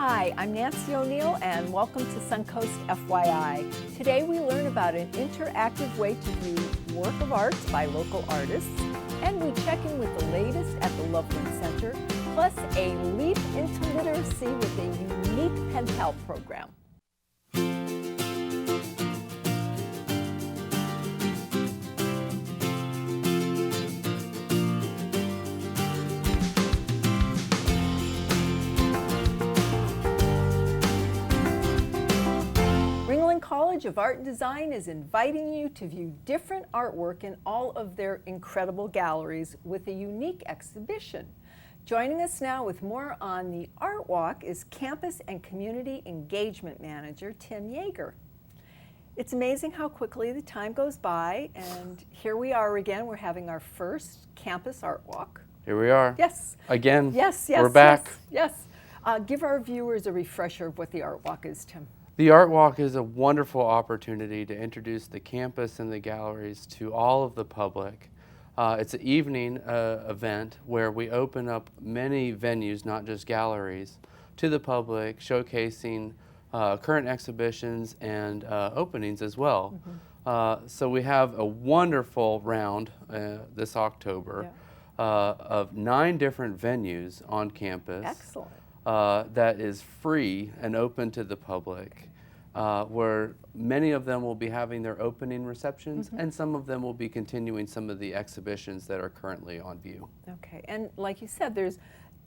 Hi, I'm Nancy O'Neill and welcome to Suncoast FYI. Today we learn about an interactive way to view work of art by local artists, and we check in with the latest at the Loveland Center, plus a leap into literacy with a unique pen pal program. College of Art and Design is inviting you to view different artwork in all of their incredible galleries with a unique exhibition. Joining us now with more on the Art Walk is Campus and Community Engagement Manager Tim Yeager. It's amazing how quickly the time goes by, and here we are again. We're having our first Campus Art Walk. Here we are. Yes. Again. Yes. We're back. Yes. Give our viewers a refresher of what the Art Walk is, Tim. The Art Walk is a wonderful opportunity to introduce the campus and the galleries to all of the public. It's an evening event where we open up many venues, not just galleries, to the public, showcasing current exhibitions and openings as well. Mm-hmm. So we have a wonderful round this October of 9 different venues on campus. Excellent. That is free and open to the public, where many of them will be having their opening receptions, and some of them will be continuing some of the exhibitions that are currently on view. Okay, and like you said, there's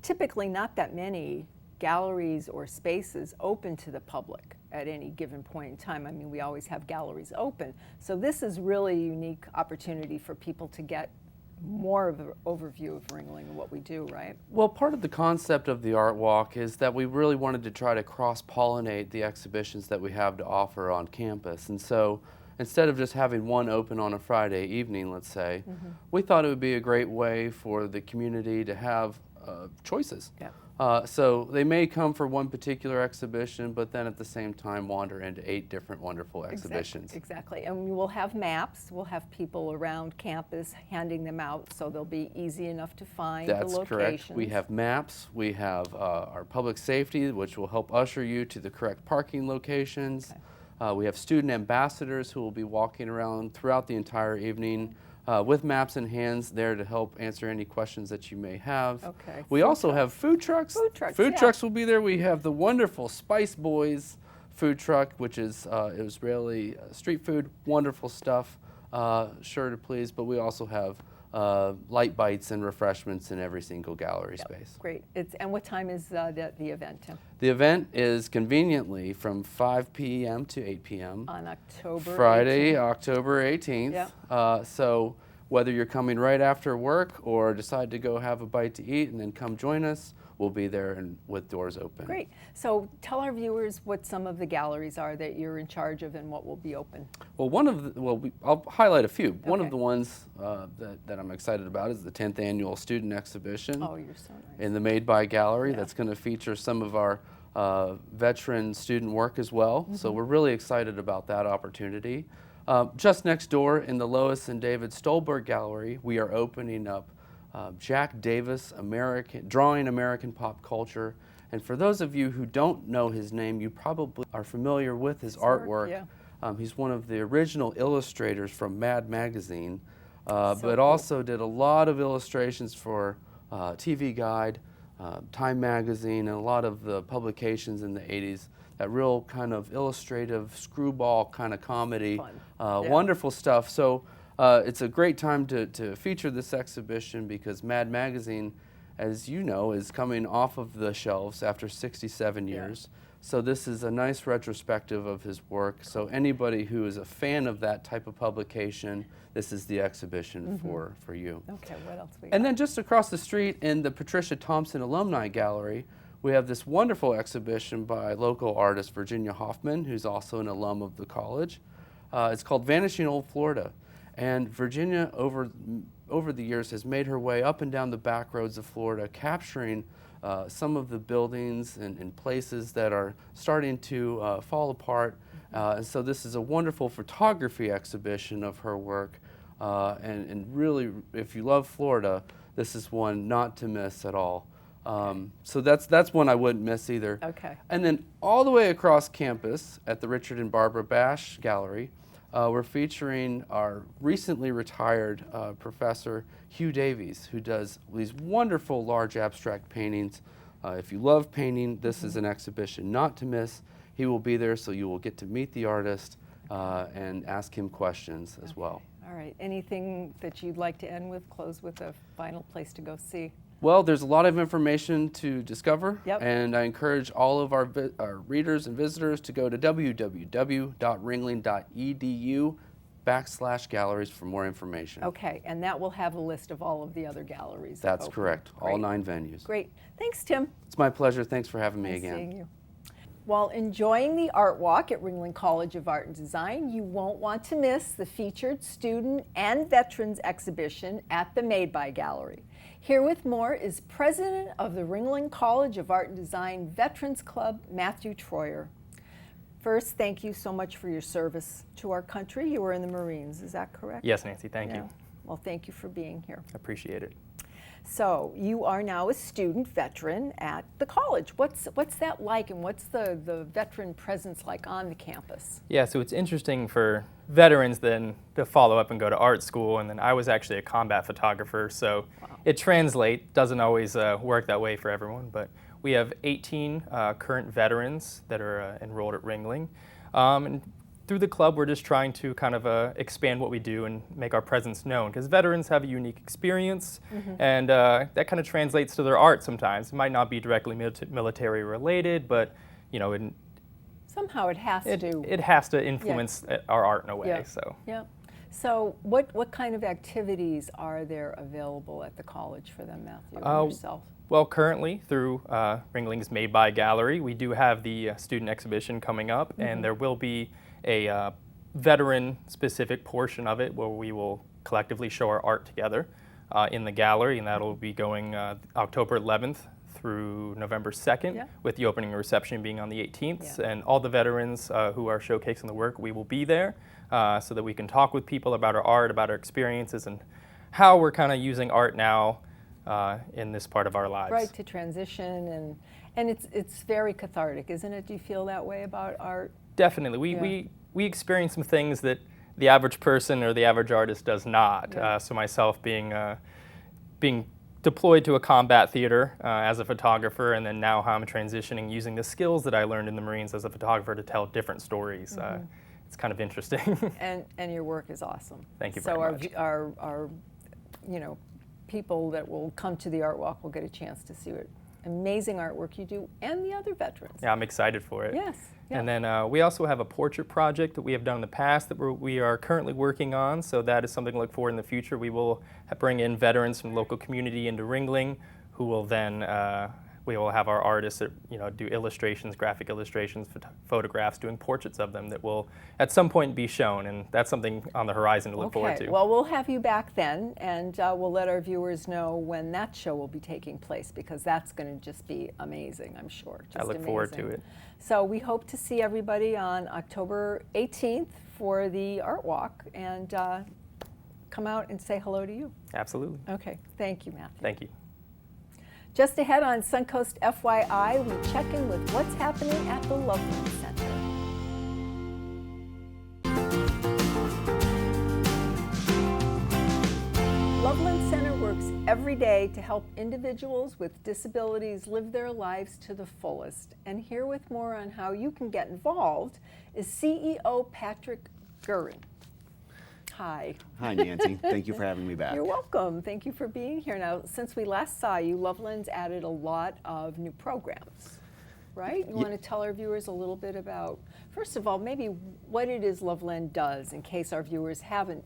typically not that many galleries or spaces open to the public at any given point in time. I mean, we always have galleries open, so this is really a unique opportunity for people to get more of an overview of Ringling and what we do, right? Well, part of the concept of the Art Walk is that we really wanted to try to cross-pollinate the exhibitions that we have to offer on campus. And so instead of just having one open on a Friday evening, let's say, we thought it would be a great way for the community to have choices. Yeah. So they may come for one particular exhibition, but then at the same time wander into 8 different wonderful exhibitions. Exactly. And we will have maps. We'll have people around campus handing them out, so they'll be easy enough to find the locations. That's correct. We have maps. We have our public safety, which will help usher you to the correct parking locations. Okay. We have student ambassadors who will be walking around throughout the entire evening with maps in hands there to help answer any questions that you may have. Okay. We also have food trucks. Food trucks will be there. We have the wonderful Spice Boys food truck, which is Israeli street food, wonderful stuff, sure to please. But we also have light bites and refreshments in every single gallery space. Great. And what time is the event, Tim? The event is conveniently from 5 p.m. to 8 p.m. on October Friday, 18th. October 18th. Yep. So whether you're coming right after work or decide to go have a bite to eat and then come join us, we'll be there and with doors open. Great. So tell our viewers what some of the galleries are that you're in charge of and what will be open. Well, I'll highlight a few. Okay. One of the ones that I'm excited about is the 10th Annual Student Exhibition. Oh, you're so nice. In the Made By Gallery. That's going to feature some of our veteran student work as well. So we're really excited about that opportunity. Just next door in the Lois and David Stolberg Gallery, we are opening up Jack Davis, Drawing American Pop Culture. And for those of you who don't know his name, you probably are familiar with his artwork. Yeah. He's one of the original illustrators from Mad Magazine, but cool. also did a lot of illustrations for TV Guide, Time Magazine, and a lot of the publications in the 80s. That real kind of illustrative screwball kind of comedy. Wonderful stuff. So it's a great time to feature this exhibition because Mad Magazine, as you know, is coming off of the shelves after 67 years. So this is a nice retrospective of his work. So anybody who is a fan of that type of publication, this is the exhibition for you. Okay, what else we got? And then just across the street in the Patricia Thompson Alumni Gallery, we have this wonderful exhibition by local artist Virginia Hoffman, who's also an alum of the college. It's called Vanishing Old Florida. And Virginia, over the years, has made her way up and down the back roads of Florida, capturing some of the buildings and places that are starting to fall apart. And so this is a wonderful photography exhibition of her work. And really, if you love Florida, this is one not to miss at all. So that's one I wouldn't miss either. Okay. And then all the way across campus at the Richard and Barbara Bash Gallery, we're featuring our recently retired professor, Hugh Davies, who does these wonderful large abstract paintings. If you love painting, this is an exhibition not to miss. He will be there, so you will get to meet the artist and ask him questions as well. All right. Anything that you'd like to end with, close with a final place to go see? Well, there's a lot of information to discover, Yep. and I encourage all of our readers and visitors to go to www.ringling.edu/galleries for more information. Okay, and that will have a list of all of the other galleries. That's open. correct, all Great. 9 venues. Great. Thanks, Tim. It's my pleasure. Thanks for having me Nice again. seeing you. While enjoying the art walk at Ringling College of Art and Design, you won't want to miss the featured student and veterans exhibition at the Made By Gallery. Here with more is President of the Ringling College of Art and Design Veterans Club, Matthew Troyer. First, thank you so much for your service to our country. You were in the Marines, is that correct? Yes, Nancy, thank Yeah. you. Well, thank you for being here. Appreciate it. So you are now a student veteran at the college. What's that like, and what's the veteran presence like on the campus? Yeah, so it's interesting for veterans then to follow up and go to art school, and then I was actually a combat photographer, so it doesn't always work that way for everyone, but we have 18 current veterans that are enrolled at Ringling. And through the club, we're just trying to kind of expand what we do and make our presence known, because veterans have a unique experience, and that kind of translates to their art sometimes. It might not be directly military related, but you know, Somehow it has to. it has to influence our art in a way. Yeah. So Yeah. So what kind of activities are there available at the college for them, Matthew, and yourself? Well, currently through Ringling's Made By Gallery, we do have the student exhibition coming up, and there will be a veteran-specific portion of it where we will collectively show our art together in the gallery, and that'll be going October 11th through November 2nd, with the opening reception being on the 18th. And all the veterans who are showcasing the work, we will be there so that we can talk with people about our art, about our experiences, and how we're kind of using art now in this part of our lives. Right, to transition, and it's very cathartic, isn't it? Do you feel that way about art? Definitely. We experience some things that the average person or the average artist does not. So myself being deployed to a combat theater as a photographer, and then now how I'm transitioning using the skills that I learned in the Marines as a photographer to tell different stories. It's kind of interesting. And your work is awesome. Thank you very much. So our people that will come to the art walk will get a chance to see what amazing artwork you do, and the other veterans. Yeah, I'm excited for it. Yes. Yeah. And then we also have a portrait project that we have done in the past that we are currently working on, so that is something to look for in the future. We will bring in veterans from the local community into Ringling, who will then, we will have our artists that, do illustrations, graphic illustrations, photographs, doing portraits of them that will at some point be shown, and that's something on the horizon to look forward to. Well, we'll have you back then, and we'll let our viewers know when that show will be taking place, because that's going to just be amazing, I'm sure. I look forward to it. So we hope to see everybody on October 18th for the art walk, and come out and say hello to you. Absolutely. Okay, thank you, Matthew. Thank you. Just ahead on Suncoast FYI, we check in with what's happening at the Loveland Center. Loveland Center works every day to help individuals with disabilities live their lives to the fullest. And here with more on how you can get involved is CEO Patrick Gurin. Hi. Hi, Nancy. Thank you for having me back. You're welcome. Thank you for being here. Now, since we last saw you, Loveland's added a lot of new programs, right? You want to tell our viewers a little bit about, first of all, maybe what it is Loveland does, in case our viewers haven't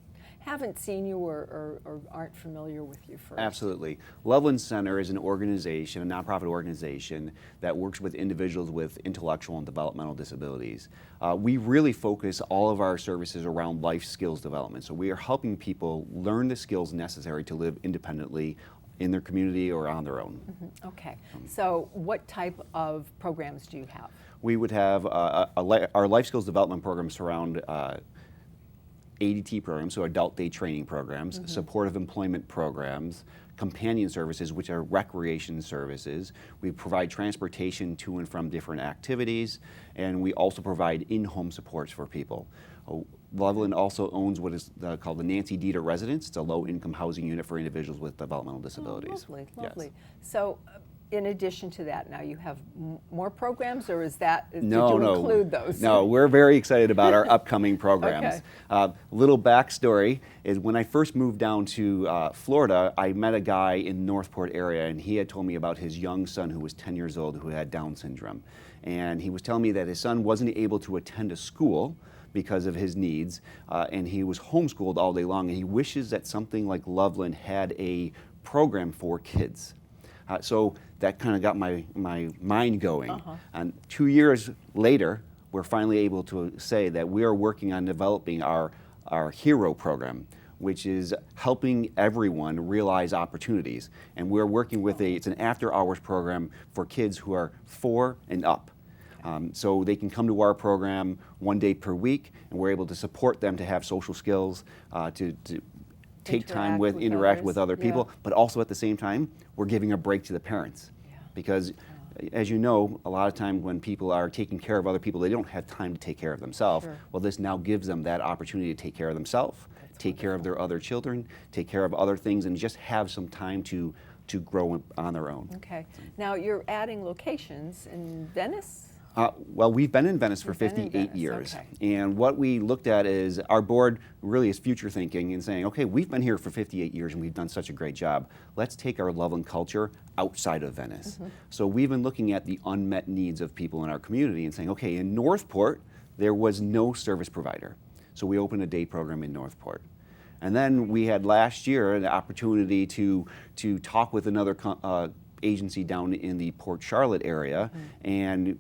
seen you or aren't familiar with you first. Absolutely. Loveland Center is an organization, a nonprofit organization that works with individuals with intellectual and developmental disabilities. We really focus all of our services around life skills development. So we are helping people learn the skills necessary to live independently in their community or on their own. Okay. So what type of programs do you have? We would have our life skills development programs surround ADT programs, so adult day training programs, supportive employment programs, companion services, which are recreation services. We provide transportation to and from different activities, and we also provide in-home supports for people. Loveland also owns what is called the Nancy Dieter Residence. It's a low-income housing unit for individuals with developmental disabilities. Oh, lovely, Yes. lovely. So, in addition to that, now you have more programs, or is that, did you No. include those? No, we're very excited about our upcoming programs. Okay. Little backstory is when I first moved down to Florida, I met a guy in the Northport area, and he had told me about his young son who was 10 years old who had Down syndrome. And he was telling me that his son wasn't able to attend a school because of his needs, and he was homeschooled all day long, and he wishes that something like Loveland had a program for kids. So that kind of got my mind going. And 2 years later, we're finally able to say that we are working on developing our HERO program, which is helping everyone realize opportunities. And we're working with it's an after-hours program for kids who are 4 and up. So they can come to our program 1 day per week, and we're able to support them to have social skills, to take time with, interact with other people, but also at the same time, we're giving a break to the parents. Because as you know, a lot of times when people are taking care of other people, they don't have time to take care of themselves. Well, this now gives them that opportunity to take care of themselves, take care of their other children, take care of other things, and just have some time to grow on their own. Okay. Now you're adding locations in Venice? Well, we've been in Venice for You've been in 58 Venice, years. okay. And what we looked at is our board really is future thinking and saying, okay, we've been here for 58 years and we've done such a great job. Let's take our Loveland culture outside of Venice. So we've been looking at the unmet needs of people in our community and saying, okay, in Northport, there was no service provider. So we opened a day program in Northport. And then we had last year an opportunity to talk with another agency down in the Port Charlotte area, and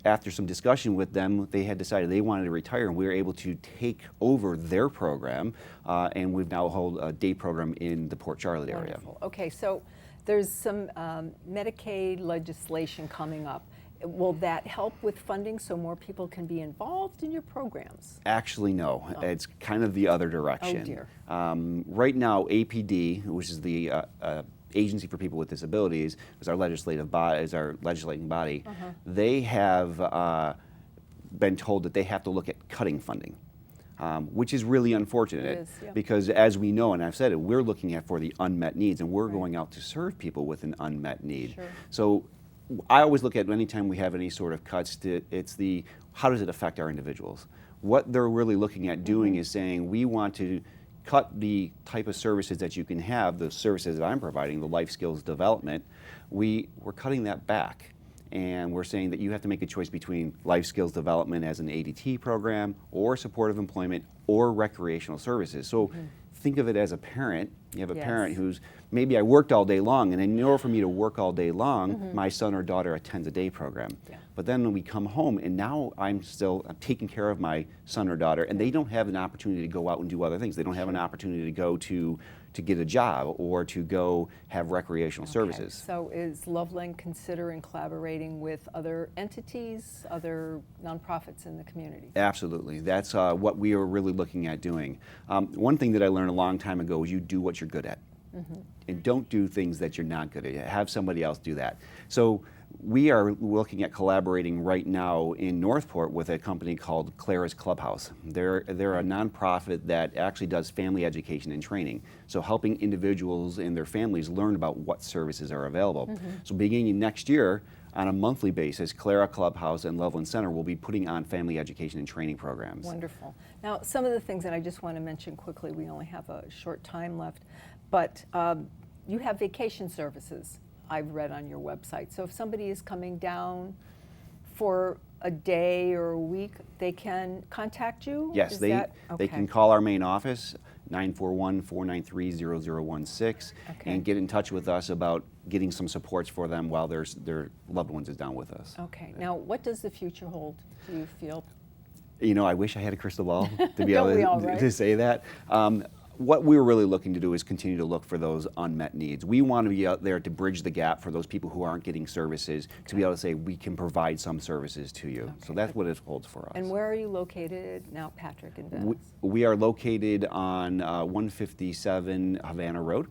after some discussion with them, they had decided they wanted to retire, and we were able to take over their program, and we've now hold a day program in the Port Charlotte area. Wonderful. Okay, so there's some Medicaid legislation coming up. Will that help with funding so more people can be involved in your programs? Actually, no. It's kind of the other direction. Oh, dear. Right now, APD, which is the Agency for People with Disabilities, is our legislating body. They have been told that they have to look at cutting funding, which is really unfortunate. It is, yeah. Because as we know, and I've said it, we're looking at for the unmet needs, and we're going out to serve people with an unmet need. Sure. So I always look at anytime we have any sort of cuts, it's how does it affect our individuals? What they're really looking at doing is saying, we want to cut the type of services that you can have, the services that I'm providing, the life skills development, we're cutting that back. And we're saying that you have to make a choice between life skills development as an ADT program, or supportive employment, or recreational services. So think of it as a parent. You have a parent who's, maybe I worked all day long, and in order for me to work all day long, my son or daughter attends a day program. But then when we come home, and now I'm taking care of my son or daughter, and they don't have an opportunity to go out and do other things. They don't have an opportunity to go to get a job or to go have recreational services. So is Loveland considering collaborating with other entities, other nonprofits in the community? Absolutely. That's what we are really looking at doing. One thing that I learned a long time ago is you do what you're good at. And don't do things that you're not good at. Have somebody else do that. So we are looking at collaborating right now in Northport with a company called Clara's Clubhouse. They're a nonprofit that actually does family education and training. So helping individuals and their families learn about what services are available. So beginning next year, on a monthly basis, Clara Clubhouse and Loveland Center will be putting on family education and training programs. Wonderful. Now, some of the things that I just want to mention quickly, we only have a short time left, but you have vacation services, I've read on your website. So if somebody is coming down for a day or a week, they can contact you? Yes, they can call our main office, 941-493-0016, and get in touch with us about getting some supports for them while their loved ones is down with us. Okay. Now, what does the future hold, do you feel? You know, I wish I had a crystal ball to be Don't we all, able right? to say that. what we're really looking to do is continue to look for those unmet needs. We want to be out there to bridge the gap for those people who aren't getting services, to be able to say we can provide some services to you. So that's what it holds for us. And where are you located now, Patrick, in Venice? We are located on 157 Havana Road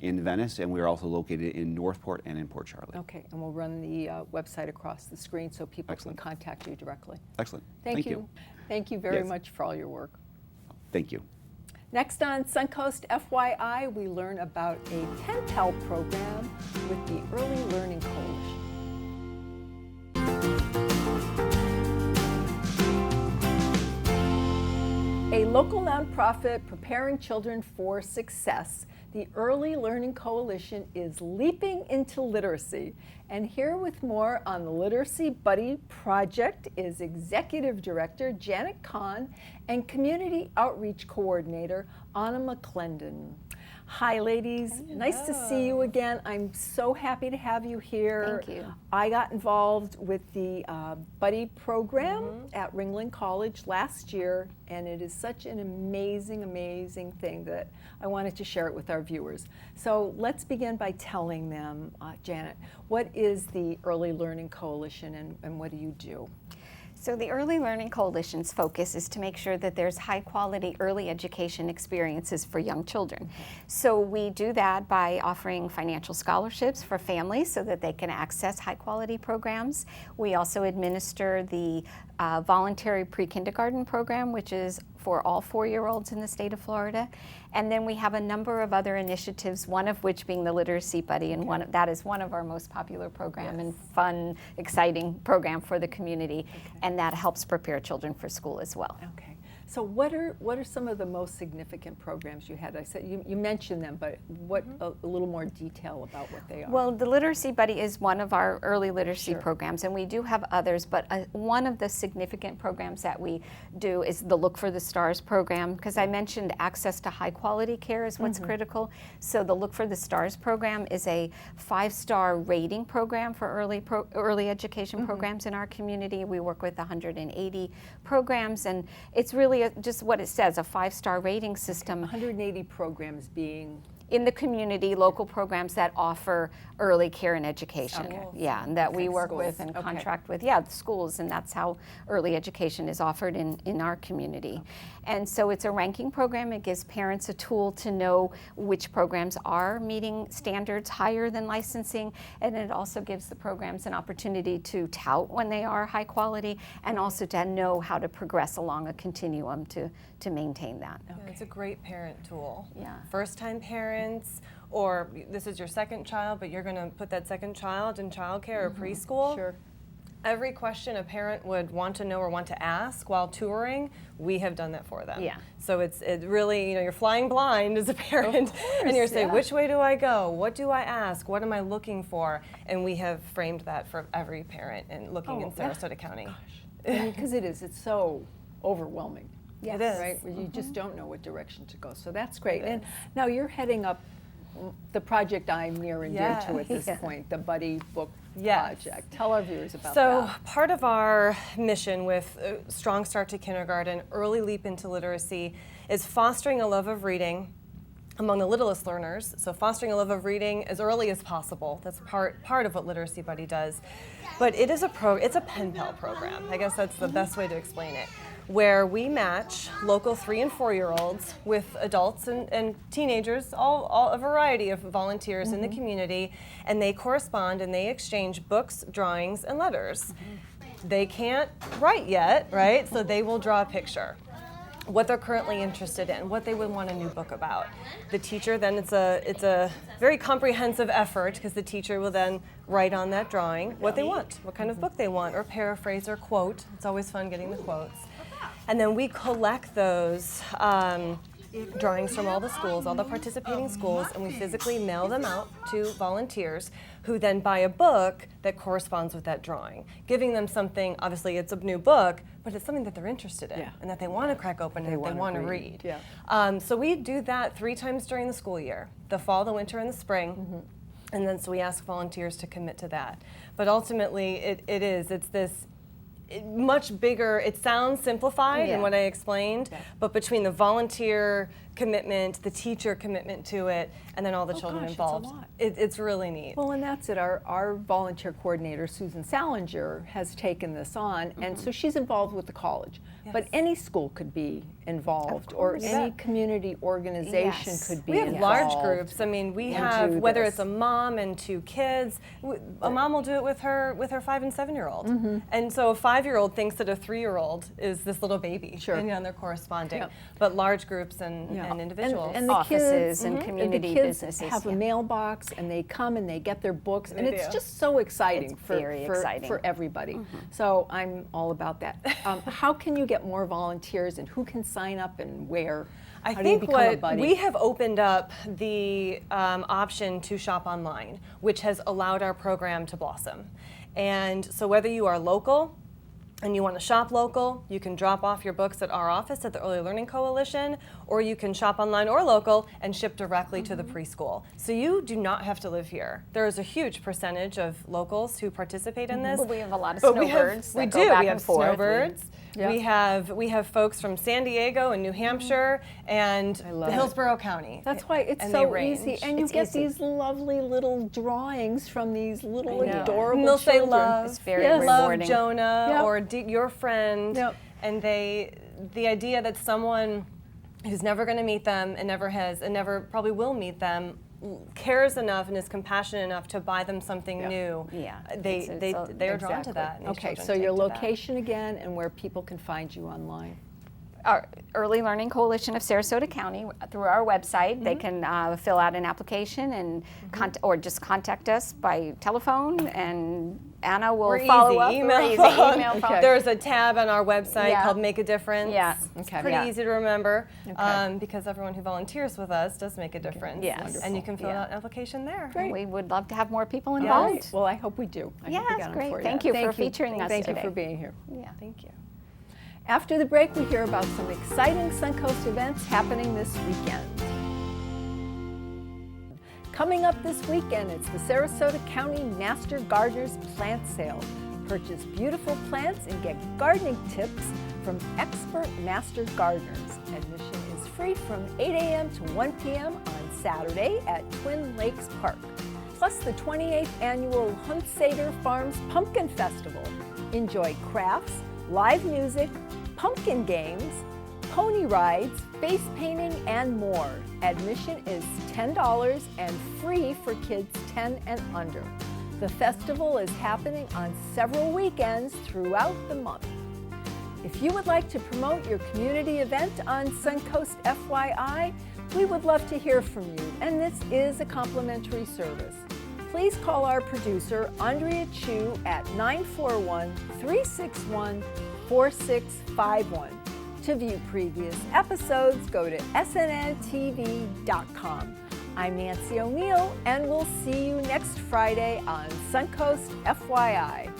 in Venice, and we are also located in Northport and in Port Charlotte. Okay, and we'll run the website across the screen so people can contact you directly. Excellent. Thank you. Thank you very Yes. much for all your work. Thank you. Next on Suncoast FYI, we learn about a pen pal program with the Early Learning Coalition. A local nonprofit preparing children for success, the Early Learning Coalition is leaping into literacy. And here with more on the Literacy Buddy Project is Executive Director Janet Kahn and Community Outreach Coordinator Anna McClendon. Hi, ladies. Hello. Nice to see you again. I'm so happy to have you here. Thank you. I got involved with the Buddy program at Ringling College last year, and it is such an amazing, amazing thing that I wanted to share it with our viewers. So let's begin by telling them, Janet, what is the Early Learning Coalition and what do you do? So the Early Learning Coalition's focus is to make sure that there's high quality early education experiences for young children. So we do that by offering financial scholarships for families so that they can access high quality programs. We also administer the voluntary pre-kindergarten program, which is for all 4-year-olds in the state of Florida. And then we have a number of other initiatives, one of which being the Literacy Buddy, and that is one of our most popular program and fun, exciting program for the community, and that helps prepare children for school as well. Okay. So what are some of the most significant programs you had? I said you mentioned them, but what a little more detail about what they are. Well, the Literacy Buddy is one of our early literacy programs, and we do have others, but one of the significant programs that we do is the Look for the Stars program, because I mentioned access to high quality care is what's critical. So the Look for the Stars program is a 5-star rating program for early education programs in our community. We work with 180 programs, and it's really just what it says, a 5-star rating system. 180 programs being in the community, local programs that offer early care and education. Okay. Yeah, and that we work Schools. with and Okay. contract with, the schools, and that's how early education is offered in our community. And so it's a ranking program. It gives parents a tool to know which programs are meeting standards higher than licensing, and it also gives the programs an opportunity to tout when they are high quality, and also to know how to progress along a continuum to maintain that. Yeah, it's a great parent tool. Yeah. First-time parents, or this is your second child, but you're going to put that second child in childcare or preschool. Sure. Every question a parent would want to know or want to ask while touring, we have done that for them. Yeah. So it really, you're flying blind as a parent, and you're saying, which way do I go? What do I ask? What am I looking for? And we have framed that for every parent and looking in Sarasota County. Because it's so overwhelming. It is. Right? Where you just don't know what direction to go. So that's great. And now you're heading up the project I'm near and dear to at this point, the Buddy Book Project. Tell our viewers about that. So part of our mission with Strong Start to Kindergarten, Early Leap into Literacy, is fostering a love of reading among the littlest learners. So fostering a love of reading as early as possible. That's part of what Literacy Buddy does. But it's a pen pal program. I guess that's the best way to explain it, where we match local 3- and 4-year-olds with adults and teenagers, all a variety of volunteers in the community, and they correspond and they exchange books, drawings, and letters. They can't write yet, right? So they will draw a picture, what they're currently interested in, what they would want a new book about. The teacher then, it's a very comprehensive effort, because the teacher will then write on that drawing what they want, what kind of book they want, or paraphrase or quote. It's always fun getting the quotes. And then we collect those drawings from all the schools, all the participating schools, and we physically mail them out to volunteers who then buy a book that corresponds with that drawing, giving them something. Obviously it's a new book, but it's something that they're interested in and that they want to crack open and they want to read. Yeah. So we do that 3 times during the school year, the fall, the winter, and the spring. And then so we ask volunteers to commit to that. But ultimately it's this much bigger. It sounds simplified in what I explained, but between the volunteer commitment, the teacher commitment to it, and then all the children gosh, it's a involved. lot. It's really neat. Well, and that's it. Our volunteer coordinator, Susan Salinger, has taken this on, and so she's involved with the college. But Yes. any school could be involved, or course. any community organization Yes. could be We have involved. large groups. I mean, we and have, do whether this. it's a mom and 2 kids, a mom will do it with her 5 and 7-year-old. And so a 5-year-old thinks that a 3-year-old is this little baby. Sure. And they're corresponding. Yep. But large groups and, Yeah. and individuals. And the Offices kids, and the community kids businesses, have a yeah. mailbox, and they come and they get their books, and They it's do. just so exciting It's for, very for, exciting. for everybody. So I'm all about that. How can you get more volunteers, and who can sign up, and where? I How do you think become a what buddy? we have opened up the option to shop online, which has allowed our program to blossom. And so whether you are local and you want to shop local, you can drop off your books at our office at the Early Learning Coalition, or you can shop online or local and ship directly to the preschool. So you do not have to live here. There is a huge percentage of locals who participate in this. But we have a lot of But snowbirds we that do. go back We have and forth. snowbirds. Yep. We have folks from San Diego and New Hampshire and love it. Hillsborough County. That's why it's And they so range. easy, and you It's get easy. these lovely little drawings from these little I know. adorable And they'll say children. love, It's very love rewarding. Jonah Yep. or your friend, Yep. and the idea that someone who's never going to meet them and never probably will meet them cares enough and is compassionate enough to buy them something new. Yeah. They are drawn to that. And these Okay, children so take your to that. location again, and where people can find you online. Our Early Learning Coalition of Sarasota County, through our website, they can fill out an application and or just contact us by telephone, and Anna will We're follow easy. up. Email We're easy. phone. Email phone. Okay. There's a tab on our website Yeah. called Make a Difference. Yeah. It's Okay. pretty Yeah. easy to remember Okay. because everyone who volunteers with us does make a difference. Yes. Wonderful. And you can fill Yeah. out an application there. Great. We would love to have more people All involved. right. Well, I hope we do. I hope we Yes, got 'em great. for Thank you for featuring us Thank you today. for being here. Yeah. Thank you. After the break, we hear about some exciting Suncoast events happening this weekend. Coming up this weekend, it's the Sarasota County Master Gardeners Plant Sale. Purchase beautiful plants and get gardening tips from expert master gardeners. Admission is free from 8 a.m. to 1 p.m. on Saturday at Twin Lakes Park. Plus the 28th annual Hunsader Farms Pumpkin Festival. Enjoy crafts, live music, pumpkin games, pony rides, face painting, and more. Admission is $10 and free for kids 10 and under. The festival is happening on several weekends throughout the month. If you would like to promote your community event on Suncoast FYI, we would love to hear from you, and this is a complimentary service. Please call our producer, Andrea Chu, at 941-361-4651. To view previous episodes, go to snnTV.com. I'm Nancy O'Neill, and we'll see you next Friday on Suncoast FYI.